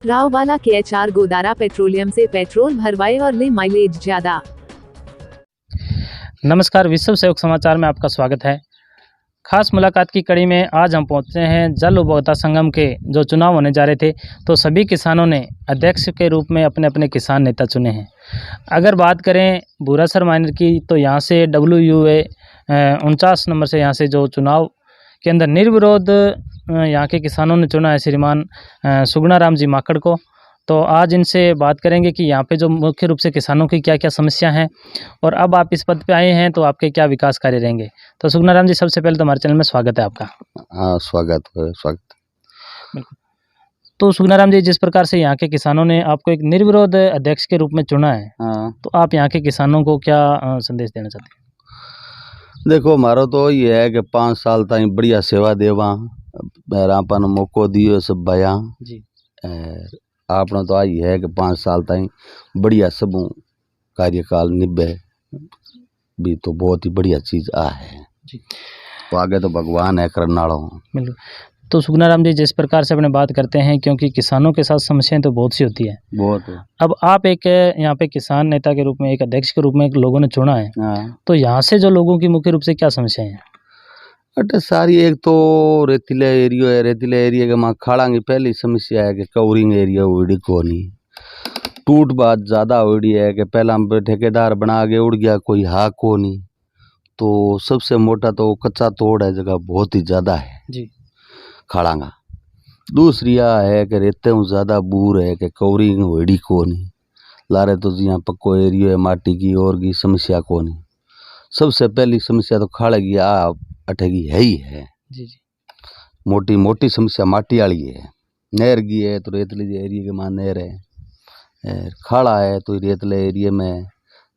रावबाला के HR Godara petroleum से petrol भरवाए और ले माइलेज ज्यादा। नमस्कार, विश्व सहयोग समाचार में आपका स्वागत है। खास मुलाकात की कड़ी में आज हम पहुंचे हैं जल उपभोक्ता संगम के जो चुनाव होने जा रहे थे, तो सभी किसानों ने अध्यक्ष के रूप में अपने अपने किसान नेता चुने हैं। अगर बात करें बुरासर माइनर की, तो यहाँ से WUA 49 नंबर से यहाँ से जो चुनाव के अंदर निर्विरोध यहाँ के किसानों ने चुना है श्रीमान सुगुणाराम जी माकड़ को। तो आज इनसे बात करेंगे कि यहाँ पे जो मुख्य रूप से किसानों की क्या क्या समस्या हैं, और अब आप इस पद पे आए हैं तो आपके क्या विकास कार्य रहेंगे। तो सुगुणाराम जी, सबसे पहले तो हमारे चैनल में स्वागत है आपका। हाँ, स्वागत। बिल्कुल। तो सुगुणाराम जी, जिस प्रकार से यहाँ के किसानों ने आपको एक निर्विरोध अध्यक्ष के रूप में चुना है, तो आप यहाँ के किसानों को क्या संदेश देना चाहते हैं? देखो, हमारा तो ये है कि 5 साल तक बढ़िया सेवा देवा अपन मौको दियो सब भया जी। आपने तो आई है कि 5 साल तक बढ़िया सब कार्यकाल निभे भी, तो बहुत ही बढ़िया चीज आ है जी। तो आगे तो भगवान है करना वाला। बिल्कुल। तो सुगुणाराम जी, जिस प्रकार से अपने बात करते हैं, क्योंकि किसानों के साथ समस्याएं तो बहुत सी होती है, बहुत है। अब आप एक यहाँ पे किसान नेता के रूप में, एक अध्यक्ष के रूप में लोगों ने चुना है, तो यहाँ से जो लोगों की मुख्य रूप से क्या समस्याएं हैं? अटे सारी, एक तो रेतीला एरिया है, रेतीला एरिया के माँ खाड़ा की पहली समस्या है कि कवरिंग एरिया उड़ी को नहीं, टूट बात ज़्यादा उड़ी है कि पहला ठेकेदार बना के उड़ गया, कोई हा को नहीं। तो सबसे मोटा तो कच्चा तोड़ है, जगह बहुत ही ज़्यादा है जी खाड़ा का। दूसरी है कि रेते में ज़्यादा बूर है कि कवरिंग उड़ी को नहीं, लारे तो यहाँ पक्को एरिया है माटी की और की समस्या को नहीं। सबसे पहली समस्या तो खाड़े की अठेगी है ही है जी जी। मोटी मोटी समस्या माटी वाली है। नहर की है तो रेतले एरिया के मां नहर है, खाड़ा है तो रेतले एरिया में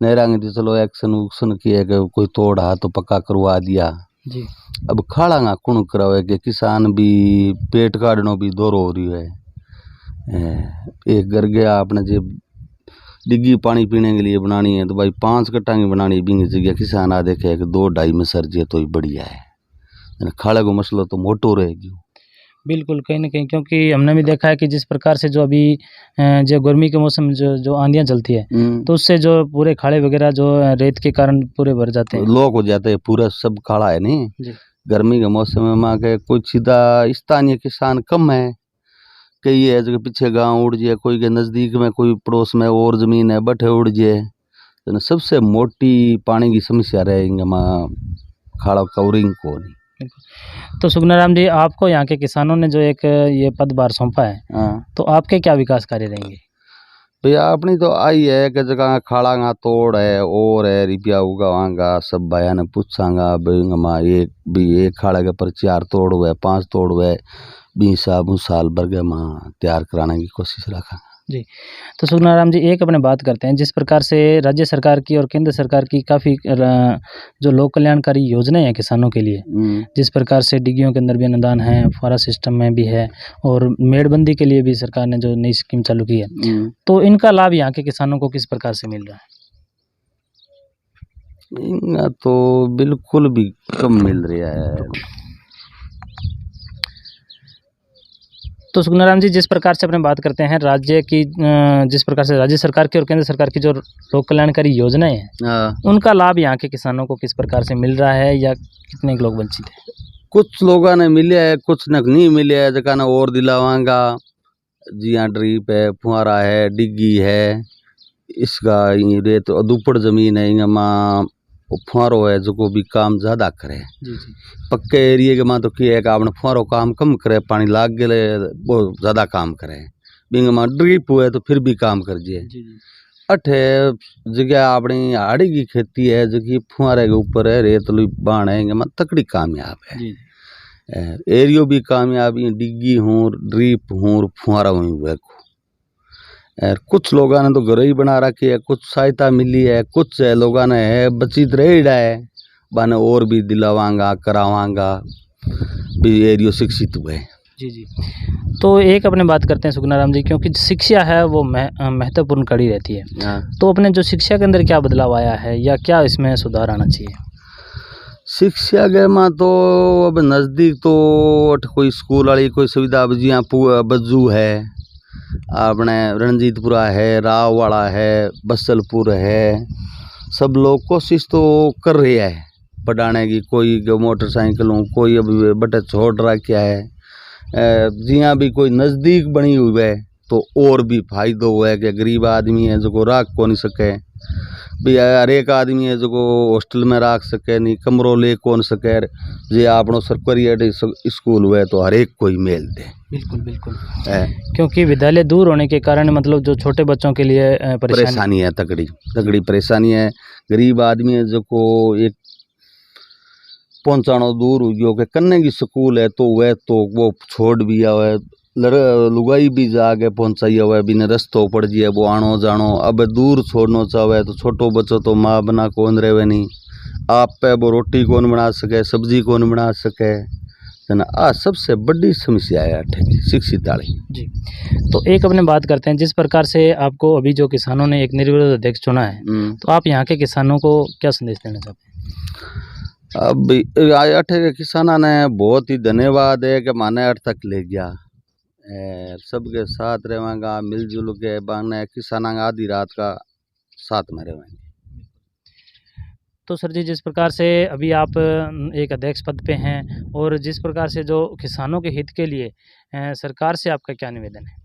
नहरांगे तो चलो एक्शन उक्शन किए कि कोई तोड़ हा तो पक्का करवा दिया जी। अब खाड़ा कुण करावे कि किसान भी पेट काटनो भी दौरो हो रही है। एक घर गया आपने जो डिग्गी पानी पीने के लिए बनानी है तो भाई 5 कट्टा की बनानी बिंग जगह किसान आ देखे कि 2-2.5 में सर्जे तो ही बढ़िया है। खाड़े को मसलो तो मोटो रहेगी। बिल्कुल, कहीं ना कहीं, क्योंकि हमने भी देखा है कि जिस प्रकार से जो अभी जो गर्मी के मौसम जो आंधियां चलती है, तो उससे जो पूरे खाड़े वगैरह जो रेत के कारण पूरे भर जाते हैं, लोग हो जाते हैं, पूरा सब खाड़ा है नहीं जी। गर्मी के मौसम में माँ के कुछ सीधा स्थानीय किसान कम है, कई है जो पीछे गांव उड़ जाए, कोई के नज़दीक में कोई पड़ोस में और ज़मीन है बठे उड़ जाए। तो सबसे मोटी पानी की समस्या रहेगी माँ खाड़ा कवरिंग को नहीं। तो सुगुणाराम जी, आपको यहाँ के किसानों ने जो एक ये पदभार सौंपा है, तो आपके क्या विकास कार्य रहेंगे? भैया अपनी तो आई है कि जगह खाड़ा का तोड़ है और है रिपिया उगावांगा सब भाया ने पूछांगा माँ एक खाड़ा के पर 4 तोड़ हुए 5 तोड़ हुए 20 साल भर माँ तैयार कराने की कोशिश रखा जी। तो सुगुणाराम जी, एक अपने बात करते हैं, जिस प्रकार से राज्य सरकार की और केंद्र सरकार की काफ़ी जो लोक कल्याणकारी योजनाएं हैं किसानों के लिए, जिस प्रकार से डिग्गियों के अंदर भी अनुदान है, फुहारा सिस्टम में भी है, और मेड़बंदी के लिए भी सरकार ने जो नई स्कीम चालू की है, तो इनका लाभ यहाँ के किसानों को किस प्रकार से मिल रहा है? इनका तो बिल्कुल भी कम मिल रहा है। तो सुगुणाराम जी, जिस प्रकार से अपने बात करते हैं राज्य की, जिस प्रकार से राज्य सरकार की और केंद्र सरकार की जो लोक कल्याणकारी योजनाएं हैं, उनका लाभ यहाँ के किसानों को किस प्रकार से मिल रहा है, या कितने लोग वंचित हैं? कुछ लोगों ने मिले है, कुछ ने नहीं मिले है, जगह ने और दिलावांगा जी। हाँ, ड्रीप है, फुहारा है, डिग्गी है, इसका रेत दुपड़ जमीन है, इनमें फुहारो है जो भी काम ज़्यादा करे। जी जी। पक्के एरिया के माँ तो किया है कि आपने फुहारो काम कम करे, पानी लाग गए बहुत ज़्यादा काम करे। बिंग माँ ड्रिप हुए तो फिर भी काम कर दिए। अठे जगह अपनी हाड़ी की खेती है जो कि फुहारे के ऊपर है, रेतलू बाण है, माँ तकड़ी कामयाब है। एरियो भी कामयाब, डिग्गी हूँ, ड्रिप हूँ, फुहारा हुई। कुछ लोगों ने तो घर ही बना रखी है, कुछ सहायता मिली है, कुछ लोगों ने है बचित रहा है, बाने और भी दिलावांगा करावांगा भी एरियो शिक्षित हुए। जी जी। तो एक अपने बात करते हैं सुगुणाराम जी, क्योंकि शिक्षा है वो महत्वपूर्ण कड़ी रहती है, तो अपने जो शिक्षा के अंदर क्या बदलाव आया है, या क्या इसमें सुधार आना चाहिए? शिक्षा के माँ तो अब नज़दीक तो कोई स्कूल वाली कोई सुविधा बजिया बज्जू है, अपने रणजीतपुरा है, राववाड़ा है, बसलपुर है, सब लोग कोशिश तो कर रहे हैं पढ़ाने की। कोई मोटरसाइकिलों, कोई अभी बटे छोड़ रहा क्या है, जिया भी कोई नज़दीक बनी हुई है तो और भी फायदो हुआ है कि गरीब आदमी है जो राख को नहीं सके भी, हर एक आदमी है जो हॉस्टल में रख सके नहीं, कमरों ले कौन सके, जे आपनो सरकारी स्कूल हुए तो हर एक कोई मेल दे। बिल्कुल बिल्कुल क्योंकि विद्यालय दूर होने के कारण मतलब जो छोटे बच्चों के लिए परेशानी है, तगड़ी तगड़ी परेशानी है। गरीब आदमी है जो को एक पहुंचानो दूर हो के कन्ने की स्कूल है तो वह तो वो छोड़ भी आवे, लुगाई भी जाके पहुंचाई हुआ बिना रस्तो पड़ जिए वो आनो जानो। अब दूर छोड़ना चाहे तो छोटो बच्चो तो माँ बना कौन रहे नहीं, आप पे वो रोटी कौन बना सके, सब्जी कौन बना सके, है ना। आ सबसे बड़ी समस्या है शिक्षित वाली जी। तो एक अपने बात करते हैं, जिस प्रकार से आपको अभी जो किसानों ने एक निर्विरोध अध्यक्ष चुना है, तो आप यहाँ के किसानों को क्या संदेश देना चाहते हैं? अब अठे के किसाना ने बहुत ही धन्यवाद है कि माने अठ तक ले गया, सबके साथ रहेंगा मिलजुल के, बाने किसाना आधी रात का साथ में रहेंगे। तो सर जी, जिस प्रकार से अभी आप एक अध्यक्ष पद पे हैं और जिस प्रकार से जो किसानों के हित के लिए सरकार से आपका क्या निवेदन है?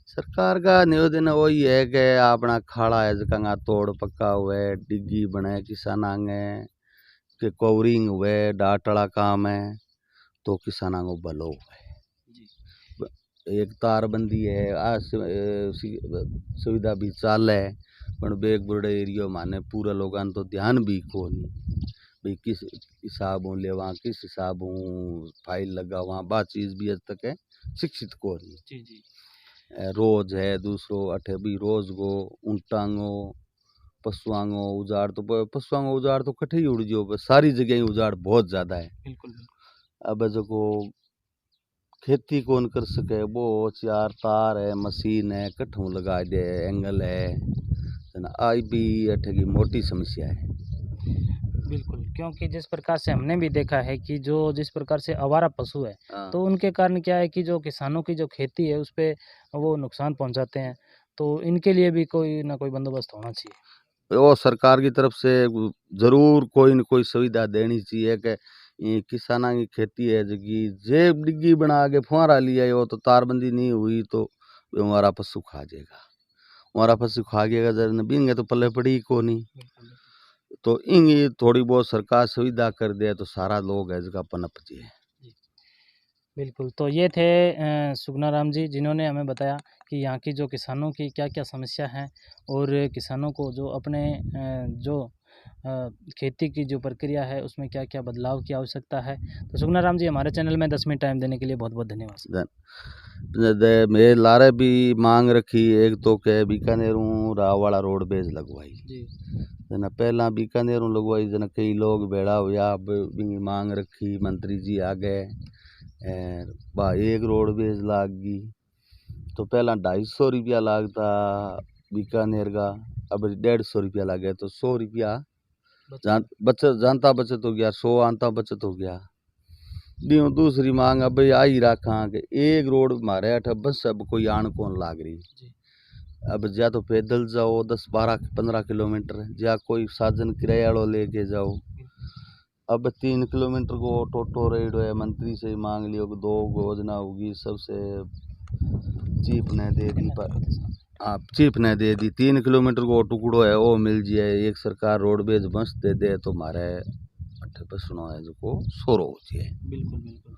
सरकार का निवेदन वही है कि अपना खाड़ा है जगह तोड़ पक्का हुए, डिग्गी बने किसानांगे के कवरिंग हुए, डाटड़ा काम है तो किसाना को भलो हुए। एक तारबंदी है, आ सुविधा भी चाल है, पर बेग बुरडे एरियो माने पूरा लोगन तो ध्यान भी को नहीं भाई किस हिसाब लेवा, किस हिसाब फाइल लगावा, बा चीज़ भी आज तक है शिक्षित को नहीं। जी जी। रोज है दूसरो अठे भी रोज गो ऊँटांगो पशुआंगो उजाड़, तो पशुआंगो उजाड़ तो कठे ही उड़ जो, सारी जगह ही उजाड़ बहुत ज़्यादा है। बिल्कुल। अब जो को खेती कौन कर सके, वो चार तार है, मशीन है, कट्ठों लगा दे, एंगल है ना, आई भी अठे की मोटी समस्या है। बिल्कुल, क्योंकि जिस प्रकार से हमने भी देखा है कि जो जिस प्रकार से आवारा पशु है, तो उनके कारण क्या है कि जो किसानों की जो खेती है उस पे वो नुकसान पहुंचाते हैं, तो इनके लिए भी कोई ना कोई बंदोबस्त होना चाहिए। वो सरकार की तरफ से जरूर कोई न कोई सुविधा देनी चाहिए कि किसाना की खेती है जगी जे डिग्गी बना के फुहारा लिया हो तो तारबंदी नहीं हुई तो हमारा पशु खा जाएगा, हमारा पशु खा गएगा, जर बींगे तो पल्ले पड़ी को नहीं। तो इन थोड़ी बहुत सरकार सुविधा कर दे तो सारा लोग है इसका पनप जी। बिल्कुल, तो ये थे सुगना राम जी, जिन्होंने हमें बताया कि यहाँ की जो किसानों की क्या क्या समस्या हैं और किसानों को जो अपने जो खेती की जो प्रक्रिया है उसमें क्या क्या बदलाव की आवश्यकता है। तो सुगना राम जी, हमारे चैनल में 10 मिनट टाइम देने के लिए बहुत बहुत धन्यवाद। मेरे लारे भी मांग रखी, एक तो के बीकानेर राववाड़ा रोड बेज लगवाई जी, जना पहला बीकानेर लगवाई, जना कई लोग भेड़ा हुआ, अब मांग रखी मंत्री जी आ गए, बा एक रोड बेज लाग गई, तो पहला 250 रुपया लागता बीकानेर का, अब 150 रुपया लागे, तो 100 रुपया बचत जानता बचत हो गया, 100 आंता बचत हो गया। दूसरी मांग अब आई रखा कि एक रोड मारे अठ बस अब कोई आन कौन लाग रही, अब जा तो पैदल जाओ 10-12-15 किलोमीटर, जा कोई साधन किराया वालों लेके जाओ। अब 3 किलोमीटर को टोटो रेड है, मंत्री से मांग लियो कि 2 योजना होगी, सबसे चीफ ने दे दी, हाँ चीफ ने दे दी, 3 किलोमीटर को टुकड़ो है वो मिल जाए, एक सरकार रोडवेज बस दे दे तो मारे अठे बसनो है जो को सोरो हो जाए। बिल्कुल बिल्कुल।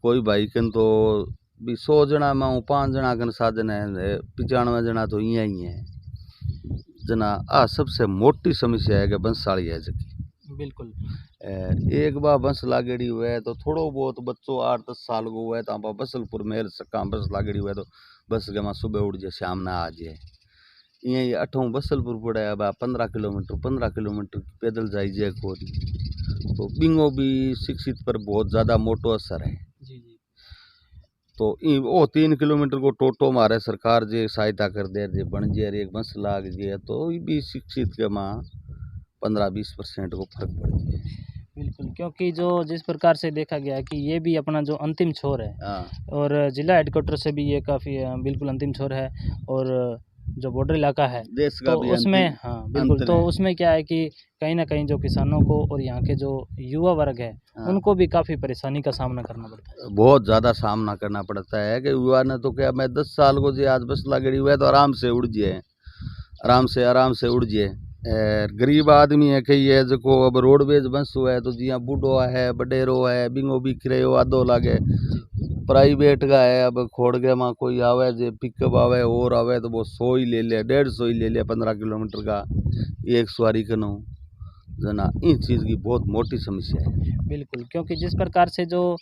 कोई भाई कन तो भी 100 जना में 5 जना कन साधन है, 95 जना तो यहाँ ही है जना। आ सबसे मोटी समस्या है कि बंसाली है जकी। बिल्कुल। एक बार बस लागेड़ी हुए तो थोड़ो बहुत बच्चों 8-10 साल को हुए तो आप बसलपुर मेल सका बस लागेड़ी हुए तो बस के वहाँ सुबह उठ जाए शाम ना आ जाए, यही 8 बसलपुर पड़े, अब 15 किलोमीटर पैदल जाई जाए को, तो बिंगो भी शिक्षित पर बहुत ज़्यादा मोटो असर है। जी जी। तो वो 3 किलोमीटर को टोटो मारे सरकार जे सहायता कर दे, जे बन जाए एक बस लाग जाए तो भी शिक्षित के माँ 15-20% को फर्क पड़ जाए। बिल्कुल, क्योंकि जो जिस प्रकार से देखा गया है कि ये भी अपना जो अंतिम छोर है हाँ और जिला हेडक्वार्टर से भी ये काफ़ी बिल्कुल अंतिम छोर है और जो बॉर्डर इलाका है देश का तो भी उसमें अंतिम हाँ बिल्कुल, अंत तो है। उसमें क्या है कि कहीं न कहीं जो किसानों को और यहाँ के जो युवा वर्ग है हाँ। उनको भी काफ़ी परेशानी का सामना करना पड़ता है। बहुत ज़्यादा सामना करना पड़ता है कि युवा ने तो क्या, मैं 10 साल को जी आज बस लगड़ी हुआ है तो आराम से उड़ जाए। गरीब आदमी है कि ये जो अब रोडवेज बस हुआ है तो जिया बूढ़ो है बडेरो है बिंगो बिक रहे हो आदो लागे प्राइवेट का है। अब खोड़ के वहाँ कोई आवे जो पिकअप आवे और आवे तो वो 100 ही ले लिया 150 ही ले लिया 15 किलोमीटर का एक सवारी कनो जना। इस चीज़ की बहुत मोटी समस्या है। बिल्कुल, क्योंकि जिस प्रकार से जो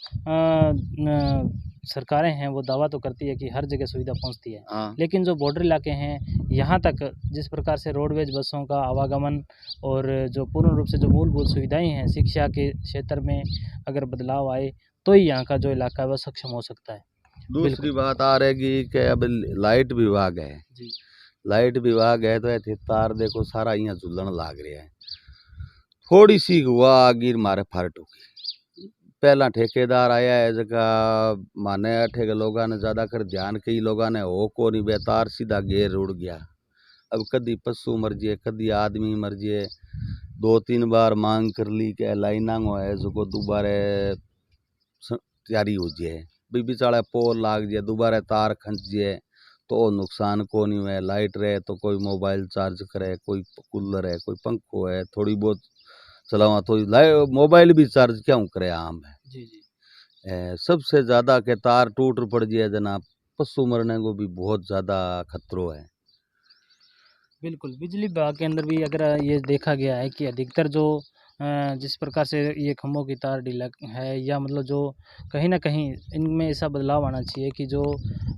सरकारें हैं वो दावा तो करती है कि हर जगह सुविधा पहुंचती है, हाँ लेकिन जो बॉर्डर इलाके हैं यहाँ तक जिस प्रकार से रोडवेज बसों का आवागमन और जो पूर्ण रूप से जो मूलभूत सुविधाएं हैं शिक्षा के क्षेत्र में अगर बदलाव आए तो ही यहाँ का जो इलाका है वह सक्षम हो सकता है। दूसरी बात आ रहेगी कि अब लाइट विभाग है। जी लाइट विभाग है तो ऐसे तार देखो सारा यहाँ झुलन लाग रहा है। थोड़ी सी हुआ गिर मारे फारट होगी। पहला ठेकेदार आया है जगह माने अठे के लोगों ने ज़्यादा कर ध्यान कई लोगों ने हो को नहीं बेतार सीधा घेर उड़ गया। अब कदी पशु मर जाए कदी आदमी मर जाए। 2-3 बार मांग कर ली कि लाइना है जो दोबारा तैयारी हो जाए भाई बिचारा पोल लाग जाए दोबारा तार खंच जाए तो नुकसान को नहीं है। लाइट रहे तो कोई मोबाइल चार्ज करे कोई कूलर है कोई पंखो है थोड़ी बहुत चलावा तो मोबाइल भी चार्ज क्यों करे आम है। जी जी सबसे ज़्यादा के तार टूट पड़ जाए जनाब पशु मरने को भी बहुत ज़्यादा खतरो है। बिल्कुल, बिजली विभाग के अंदर भी अगर ये देखा गया है कि अधिकतर जो जिस प्रकार से ये खंभों की तार ढीला है या मतलब जो कहीं न कहीं इनमें ऐसा बदलाव आना चाहिए कि जो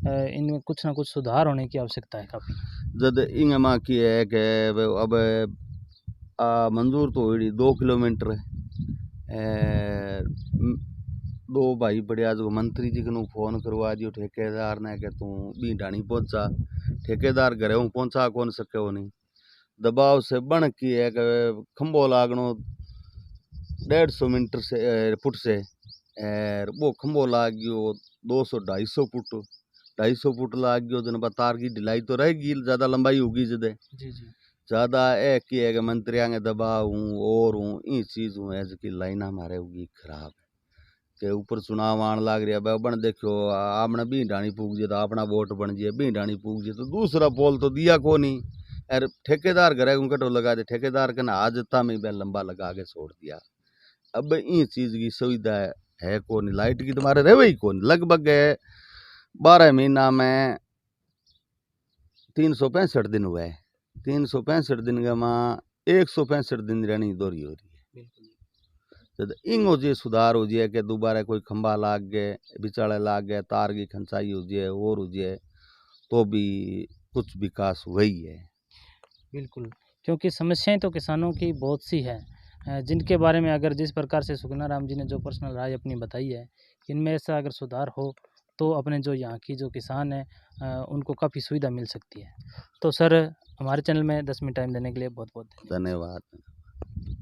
इनमें कुछ ना कुछ सुधार होने की आवश्यकता है काफ़ी। जद इंग माँ की है कि अब मंजूर तो हुई 2 किलोमीटर दो भाई बढ़िया जो मंत्री जी को फोन करवा दियो ठेकेदार ने कि तू बी ढाणी पहुंचा। ठेकेदार घरे हूँ पहुंचा कौन सके हो नहीं दबाव से बन की है कि खंबो लागनो 150 मीटर से फुट से वो खंबो लाग गयो 200-250 फुट लाग गयो जन तार की ढिलाई तो रहेगी ज़्यादा लंबाई होगी जदे जी जी ज़्यादा एक की है कि मंत्रियों के दबाव हूँ और हूँ ये चीज़ हूँ है कि लाइन हमारे होगी खराब के ऊपर चुनाव आने लग रहा है बन देखो आपने बी ढाणी पूग जाए तो अपना वोट बन जाए बी ढाणी पूग जाए तो दूसरा पोल तो दिया को नहीं। यार ठेकेदार घरे कटो लगा दे ठेकेदार के ना आजता में भी लंबा लगा के छोड़ दिया। अब ये चीज़ की सुविधा है को नहीं लाइट की तुम्हारे रहे ही कौन लगभग 12 महीना में 365 दिन हुआ है 365 दिन का माँ 165 दिन रहनी दोरी हो रही है। बिल्कुल जब इंगो जे सुधार हो जाए कि दोबारा कोई खंबा लाग गए बिचाड़े लाग गए तार की खंचाई हो जाए और हो जाए तो भी कुछ विकास हुआ ही है। बिल्कुल, क्योंकि समस्याएं तो किसानों की बहुत सी हैं जिनके बारे में अगर जिस प्रकार से सुखना राम जी ने जो पर्सनल राय अपनी बताई है इनमें ऐसा अगर सुधार हो तो अपने जो यहाँ की जो किसान हैं उनको काफ़ी सुविधा मिल सकती है। तो सर हमारे चैनल में 10 मिनट टाइम देने के लिए बहुत बहुत धन्यवाद। धन्यवाद।